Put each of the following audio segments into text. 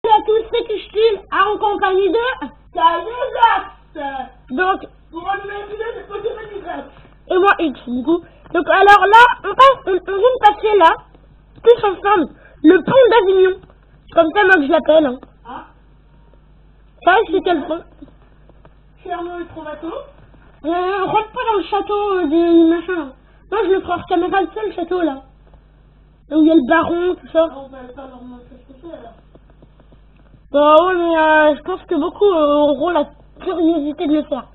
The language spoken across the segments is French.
à tous, c'est Kushtil, en compagnie de... Donc, pour un nouvel épisode de Pokémon Y. et moi X, du coup. Donc, alors là, on vient de passer là, tous ensemble, le pont d'Avignon. Comme ça, moi, que je l'appelle. Hein. Ah, Ça, c'est quel pont? Cherno et Trovato. Rentre pas dans le château des machins. Moi, je le ferai hors caméra, le seul château, là. Là où il y a le baron, tout ça. On va pas leur montrer ce que c'est alors. Bah ouais, mais je pense que beaucoup auront la curiosité de le faire.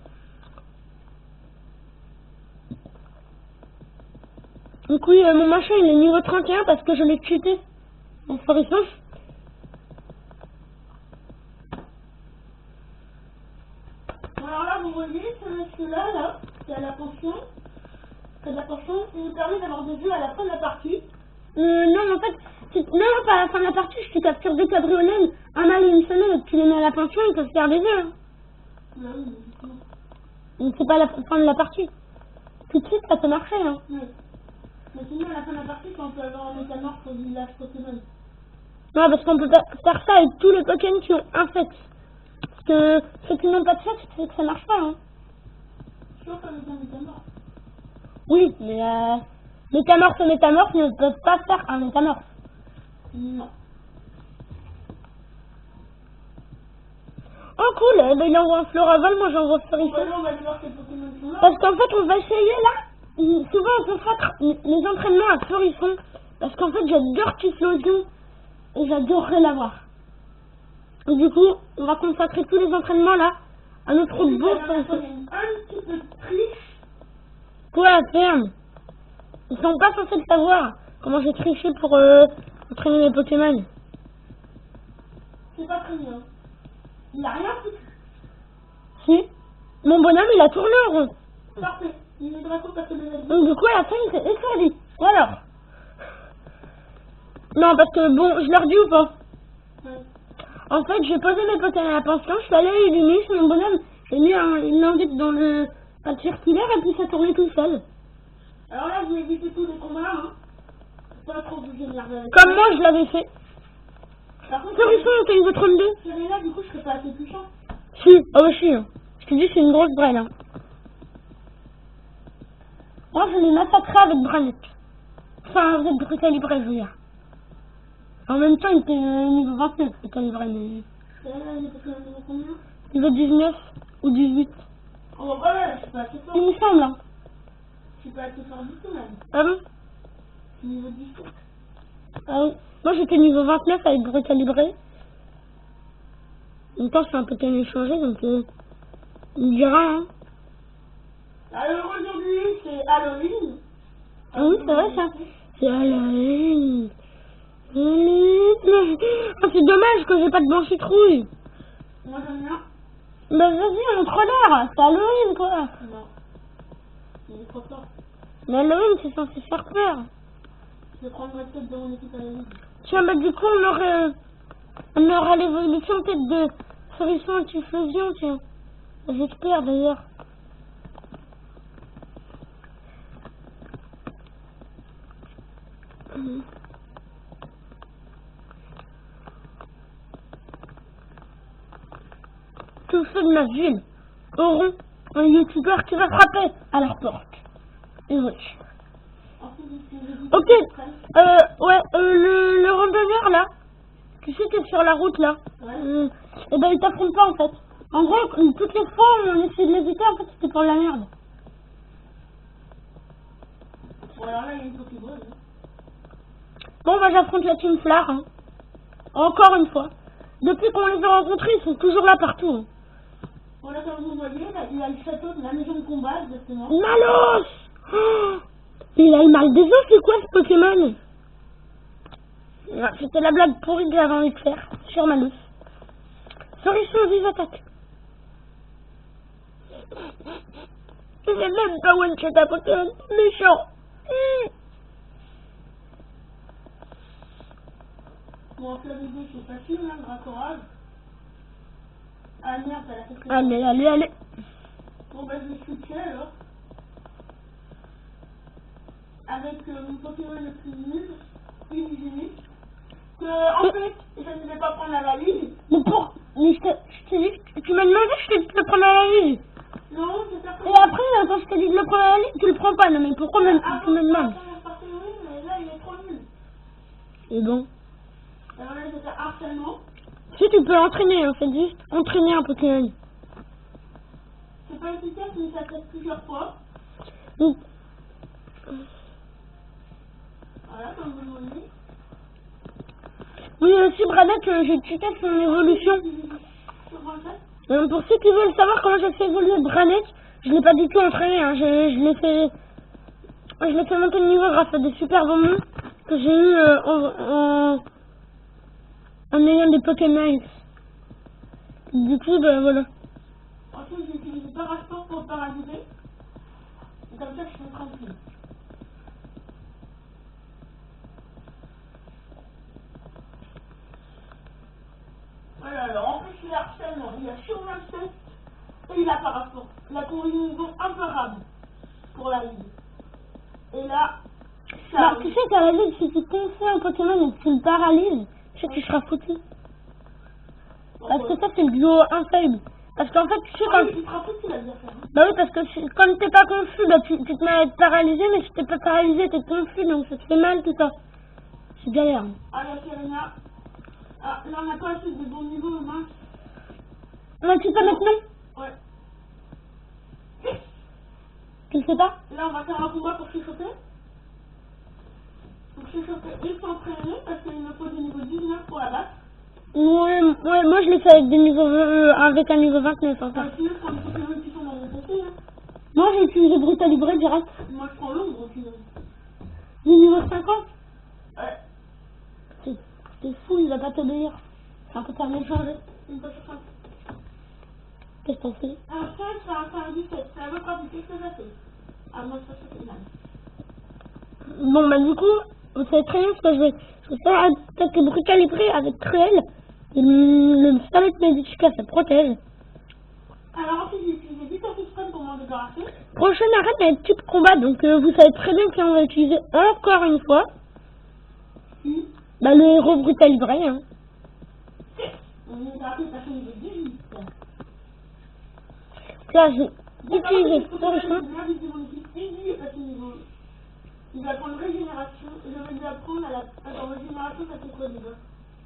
Donc oui, mon machin, il est niveau 31 parce que je l'ai cheaté. En Forisson. Alors là, vous voyez, ce monsieur-là, là, qui a la pension. La pension, il nous permet d'avoir des vues à la fin de la partie. Non, en fait, non, pas à la fin de la partie, je te capture deux cabriolets, un mâle et une femelle, et tu les mets à la pension, ils peuvent faire des œufs. Hein. Bah oui, mais non. Donc c'est pas la fin de la partie. Tout de suite, ça peut marcher. Hein. Oui. Mais sinon, à la fin de la partie, quand on peut avoir un métamorphe au village Pokémon. Non, parce qu'on peut faire ça avec tous les Pokémon qui ont un fait. Parce que ceux qui n'ont pas de fait, c'est que ça marche pas. Hein. Sauf avec un métamorphe. Oui, mais métamorphe et métamorphe ne peuvent pas faire un métamorphe. Non. Oh cool, ben, il envoie un Floraval, moi j'envoie Furisson. Voilà, on va aller voir quels Pokémon sont là. Parce qu'en fait, on va essayer là. Souvent, on peut faire les entraînements à Furisson. Parce qu'en fait, j'adore Typhlosion. Et j'adorerais l'avoir. Et du coup, on va consacrer tous les entraînements là à notre beau Furisson. Un petit peu de triche. Quoi la ferme? Ils sont pas censés le savoir. Comment j'ai triché pour entraîner mes Pokémon. C'est pas très bien. Il a rien foutu. Si. Mon bonhomme, il a tourné en rond. Parfait. Il est de raconte parce que le Donc du coup, à la fin, il s'est étourdi. Voilà. Non, parce que bon, je leur dis ou pas? Ouais. En fait, j'ai posé mes Pokémon à la pension, je suis allée à illuminer sur mon bonhomme. J'ai mis une invite dans le pâte circulaire et puis ça tournait tout seul. Alors là, vous évitez tous les combats, hein. Pas trop vous énerver avec Comme moi, je l'avais fait. Par contre, Furisson était niveau 32. là, du coup, je serais pas assez puissant. Si, oh si. Hein. Je te dis, c'est une grosse brêle. Hein. Moi, je l'ai massacré avec Branette. Enfin, avec Brutalibré, je veux dire. En même temps, il était niveau 29, Brutalibré, mais... Là, il est Pokémon niveau combien? Niveau 19 ou 18. Oh, bah voilà, je suis pas assez fort. Il me semble, hein. Je suis pas assez fort du tout, même. Ah bon? Je suis niveau 10. Ah oui. Moi, j'étais niveau 29 avec Brutalibré. En même temps, c'est un Pokémon échangé, donc... il me dira, hein. Alors aujourd'hui, c'est Halloween. Ah oui, c'est vrai, ça. C'est Halloween. Ah, c'est dommage que j'ai pas de blanchitrouille. Moi, j'aime bien. Bah vas-y, on l'air. C'est Halloween, quoi. Non. Il est trop fort. Mais Halloween, c'est censé faire peur. Je prendrai peut-être de mon équipe Halloween. Tiens, bah du coup, on aura l'évolution peut-être de Furisson et Typhlosion, tiens. J'espère, d'ailleurs. Tous ceux de ma ville auront un youtubeur qui va frapper à leur porte. Et oui. Ensuite, j'ai dit Ok, ouais, le randonneur là, tu sais qui est sur la route là, Ouais. et ben il t'affronte pas en fait. En gros, toutes les fois où on essaie de l'éviter, en fait c'était pour la merde. Bon, alors là, il y a une Pokéball. Hein. Bon, bah j'affronte la Team Flare, hein. Encore une fois. Depuis qu'on les a rencontrés, ils sont toujours là partout. Hein. Voilà, comme vous voyez, là, il y a le château de la maison de combat, exactement. Malos oh, il a le mal des os, c'est quoi ce Pokémon? Ouais, c'était la blague pourrie que j'avais envie de faire sur Malus. Furisson, vive attaque. J'ai même pas one-shot à Pokémon méchant. Bon, en fait, les deux, c'est facile, hein, le raccorage. Ah merde, elle a fait ça. Allez. Bon, bah, je vais switcher alors. Avec mon Pokémon le plus nul, Illusionniste, En fait, je ne vais pas prendre la valise. Mais je t'ai dit, tu m'as demandé, je t'ai dit de le prendre à la valise. Non, c'est ça. Et après, quand je t'ai dit de le prendre à la valise, tu le prends pas. Non, mais pourquoi tu me demandes? Mais là, il est trop nul. Et bon. Alors là, c'est un harcèlement. Si tu peux l'entraîner, en fait, juste entraîner un Pokémon. C'est pas efficace, mais ça teste plusieurs fois. Donc, Voilà, comme vous le voyez. oui, aussi, Bradette, j'ai checké son évolution. Pour ceux qui veulent savoir comment j'ai fait évoluer Bradette, je l'ai pas du tout entraîné, hein. Je l'ai fait monter de niveau grâce à des super bonbons que j'ai eu en ayant des Pokémon. Du coup, ben voilà. Ensuite, j'ai utilisé Parasport pour le paralyser. Et comme ça, je suis tranquille. Voilà, alors en plus, il a harcèlement. Il a surmassé et il a Parasport. La combinaison imparable pour la ligue. Et là, ça. Bah, tu sais qu'à la ligue, si tu confonds un Pokémon et que tu le paralyses, tu sais que tu seras foutu. Parce que ça, c'est le duo infaillible. Parce qu'en fait, tu sais quand... Tu seras foutu, la dire ça. Bah oui, parce que comme t'es pas confus, bah tu te mets à être paralysé, mais si t'es pas paralysé, t'es confus, donc ça te fait mal tout ça. C'est galère. Ah, la Serena. Ah, là, on n'a pas assez de bon niveau, mince. Ouais, tu peux maintenant? Ouais. Tu le sais pas? Là, on va faire un combat pour s'échauffer. Pour s'échauffer et s'entraîner, parce qu'il me faut du niveau 19 pour la battre. Ouais, moi je l'ai fait avec des niveaux, avec un niveau 29 en fait. Sinon, je prends les Pokémon qui sont dans mon PC. Hein. Moi j'ai utilisé Brutalibré direct. Moi, je prends l'ombre au final. Du niveau 50? Ouais. T'es fou, il va pas t'obéir. C'est un peu ta méchange. Une fois sur 5. Qu'est-ce que t'en fais? Un 5, c'est un 17. C'est à peu près du que ça fait. Ah, moi, ça fait final. Bon bah du coup, vous savez très bien ce que je vais faire attaquer Brutalibré avec Cruel. Et le Salut Medica, ça protège. Alors ensuite, j'ai utilisé du Tortiscon pour m'en débarrasser. Prochaine arène avec type combat, donc vous savez très bien qu'on va utiliser encore une fois. Bah le héros Brutalibré, hein. On est gardé par niveau 18. Là, j'ai utilisé Tortiscon. Il va prendre régénération. Je vais lui apprendre à la régénération, ça fait quoi déjà?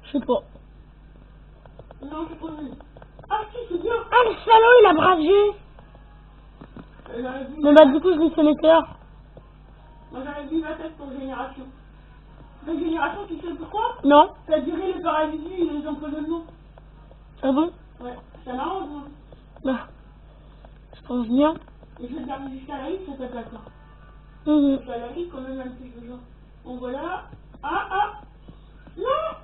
Je sais pas. Non, c'est pas nul. Ah si, c'est bien. Ah le salaud, il a bravé. Bon bah du coup, je lui fais météore. Moi j'aurais dit ma tête pour régénération. Régénération, tu sais pourquoi? Non. Ça dirait les paralysies et les empoisonnements. Ah bon? Ouais, ça m'arrange moi. Bah, je pense bien. Et je vais garder jusqu'à la ligue, ça s'appelle ça. Jusqu'à la ligue quand même un petit peu genre. Bon voilà. Ah. Non.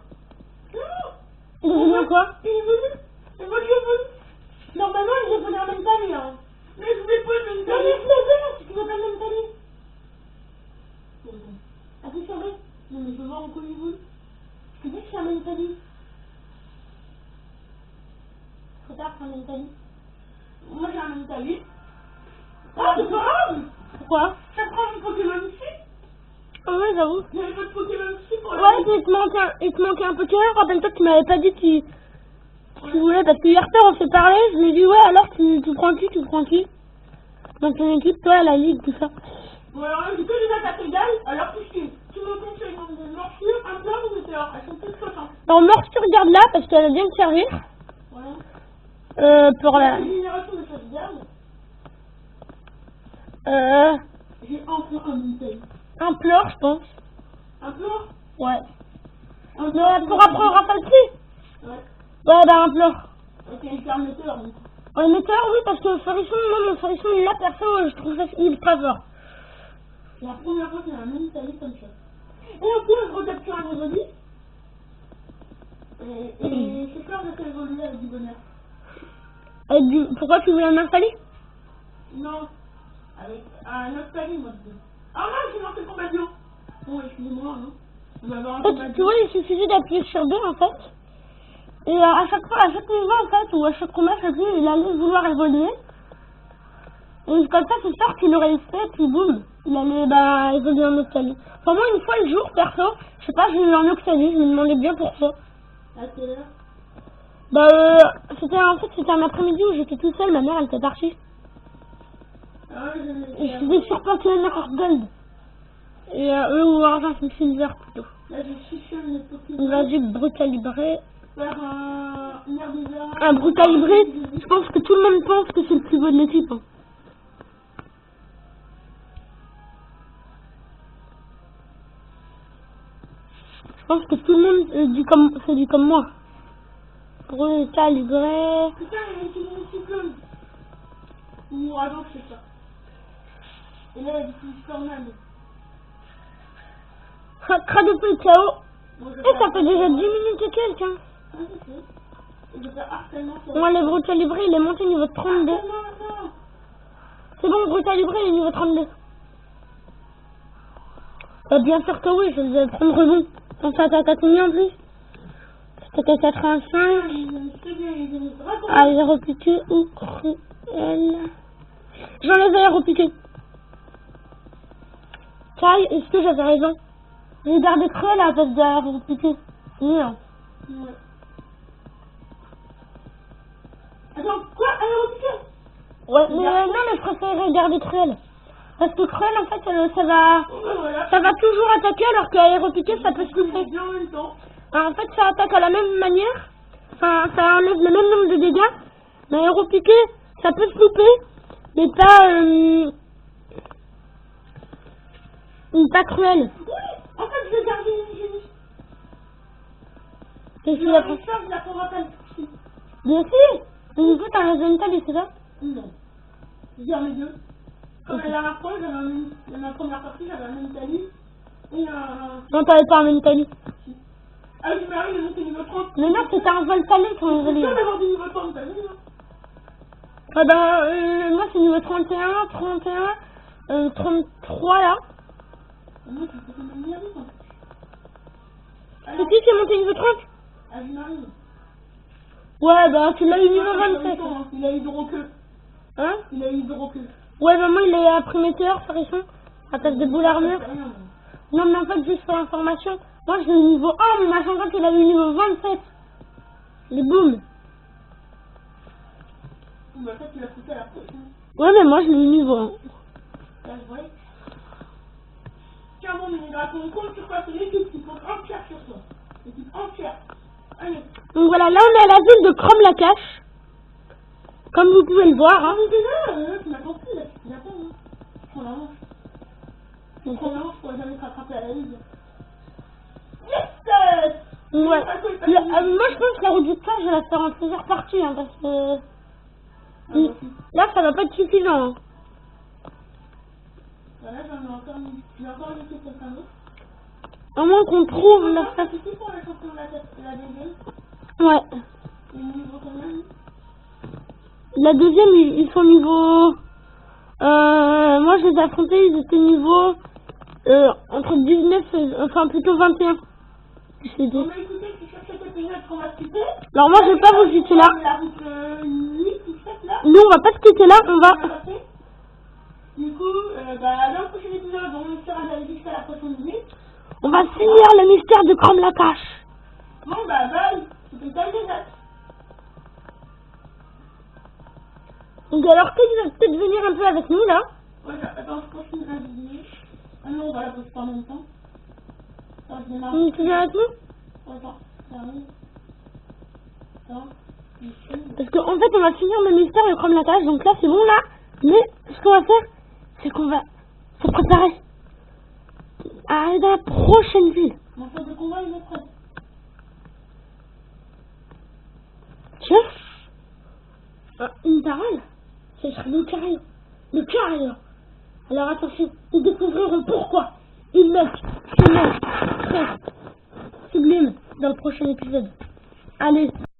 Il est venu quoi? Il est venu. Normalement, il est venu en mentali, hein. Mais je voulais pas le mentali. Mais je l'ai tu veux pas le mentali. Appuie sur V. Non, mais je veux voir en quoi il vole. Je te dis que c'est un mentali. Trop tard, c'est un mentali. Moi, j'ai un mentali. Ah, c'est pas grave. Pourquoi? Ça prend mon Pokémon ici. Ah ouais, j'avoue. Il y avait pas de Pokémon ici pour la Ouais, il te manquait un Pokémon. Rappelle-toi que tu m'avais pas dit que tu voulais, parce que hier soir on s'est parlé, je lui ai dit ouais, alors tu prends qui? Dans ton équipe, toi, la ligue, tout ça. Bon, alors là, j'ai que des attaques égales, alors que tu me conseilles donc de morsure, un plat ou météore. Elles sont toutes 60. Alors, morsure, garde-la, parce qu'elle va bien te servir. Voilà. Pour la... La génération de sauvegarde. J'ai enfin un bouteille. Un pleur, je pense. Un pleur? Ouais. Un Mais pour apprendre à falser. Ouais. Ouais, bah un pleur. Ok, je ferme le météore. Ouais, météore, oui, parce que Forisson, moi, mon Forisson, il l'a perso, je trouve ça ultra fort. C'est la première fois qu'il y a un Mentali comme ça. Et en plus, je retape sur un niveau 10. Et c'est clair de faire évoluer avec du bonheur. Pourquoi tu voulais un installer? Non, avec un autre palier, moi. Ah non, j'ai lancé le combat bio. Bon, excusez-moi, hein. On va avoir un combat Tu vois, il suffisait d'appuyer sur B, en fait. Et à chaque niveau, en fait, ou à chaque combat, il allait vouloir évoluer. Et comme ça, c'est sûr qu'il aurait fait, puis boum, il allait évoluer en Australie. Enfin, moi, une fois le jour, perso, je sais pas, j'ai eu en Australie, je me demandais bien pourquoi. À quelle heure? C'était un après-midi où j'étais tout seul, ma mère, elle était partie. Ah, Et je faisais surpasser la mer Gold. Et ou Argent Silver plutôt. là, je suis sur le Pokémon. On va du Brutalibré. Faire un herbivore. Un Brutalibré, je pense que tout le monde pense que c'est le plus beau de l'équipe. Hein. Je pense que tout le monde dit comme moi. Brutalibré. Putain, il y a une petite cyclone. Ou ouragan, je sais pas. Et là, il y a des petites tornades. Cradopole KO. Bon, je vais Et ça faire- fait déjà 10 minutes et quelques. Hein. Ah, je sais. Et je vais faire harcèlement sur... Moi, le Brutalibré, il est monté niveau 32. Harcèlement, non. C'est bon, Brutalibré, il est niveau 32. Bien sûr que oui, je vais prendre rebond. On s'attaque à combien en plus? C'était à 85. Aéropiqué ou cruel? J'enlève aéropiqué. Kai, est-ce que j'avais raison? J'ai gardé cruel à la place d'aéropiqué. Non. Ouais. Attends, quoi? Aéropiqué? Ouais, mais non, mais je préférerais garder cruel. Parce que cruel, en fait, Voilà. ça va toujours attaquer alors qu'aéropiqué, ça peut se louper. Bien en même temps. En fait, ça attaque à la même manière. Enfin, ça enlève le même nombre de dégâts. Mais aéropiqué, ça peut se louper. Mais pas cruel. Oui, en fait, je vais garder une génie. Qu'est-ce Je qu'il vais a faire fait? ça, je la prendrai pas. Bien sûr. Du coup, t'as raison de taille, c'est ça? Non. Je garde les deux. Comme la dernière fois, dans ma première partie, j'avais un Mentali et un... Non, t'avais pas un Mentali. Ah, je m'arrive, il est monté niveau 30. Mais non, c'était un Voltalé sur mon C'est vélo. sûr d'avoir du niveau 30, t'as vu, Moi, c'est niveau 31, 33 là. moi, tu peux même bien vite, hein. C'est qui est monté niveau 30? Ah, je m'arrive. Ouais, tu l'as eu niveau 27. Il a eu Hydroqueux. Hein? Il a eu Hydroqueux. Ouais, maman, il est après météore, Farisson, à place de boule armure. C'est rien, moi. Non, mais en fait, juste pour l'information, moi, je l'ai eu niveau 1, mais ma chanson, il a eu niveau 27. Les boum. Mais en fait, tu l'as poussé à la prochaine. Ouais, mais moi, je l'ai eu niveau 1. Là, je vois. Tiens, bon, mais on compte sur quoi? C'est l'équipe qui compte entière sur toi. L'équipe entière. Allez. Donc voilà, là, on est à la ville de Crom-la-Cache. Comme vous pouvez le voir, Ah, hein. mais t'es là, tu m'as compris, là, tu t'y attends, hein. Prends la manche. Tu prends la manche, je pourrais jamais te rattraper à la ligue. Yes! Ouais. Moi, je pense que la route du temps, je vais la faire en plusieurs parties, hein, parce que... Là, ça va pas être suffisant, hein. Voilà, j'ai encore laissé quelqu'un d'autre. À moins qu'on trouve la face. C'est qui pour la champion de la deuxième? Ouais. Il est niveau combien, lui? La deuxième, ils sont niveau... moi, je les ai affrontés, ils étaient niveau... entre 19 et... Enfin, plutôt 21. Je sais On dire. m'a écouté que sur cet épisode qu'on va quitter. Alors moi, je vais pas vous quitter là. La route 8 ou 7 là. Nous, on va pas se quitter là, on va... Du coup, dans le prochain épisode, on essaiera d'aller jusqu'à la prochaine minute. On va finir le mystère de Crom-la-Cache. Bon, bye, c'était Taille des Dates. Donc alors, qui va peut-être venir un peu avec nous là? Ouais, attends, je continue à vidéo. Ah non, on va la poser pas en même temps. Attends, je démarre. Tu viens avec nous? Attends, ça arrive. Attends, Parce qu'en fait, on va finir le mystère de Crom-la-Cache, donc là, c'est bon là. Mais ce qu'on va faire, c'est qu'on va se préparer à aller dans la prochaine ville. mon tour de combat, il est prêt. Tiens, une parole, ce sera le carré. Le carré. Alors attention, nous découvrirons pourquoi il meurt très sublime dans le prochain épisode. Allez.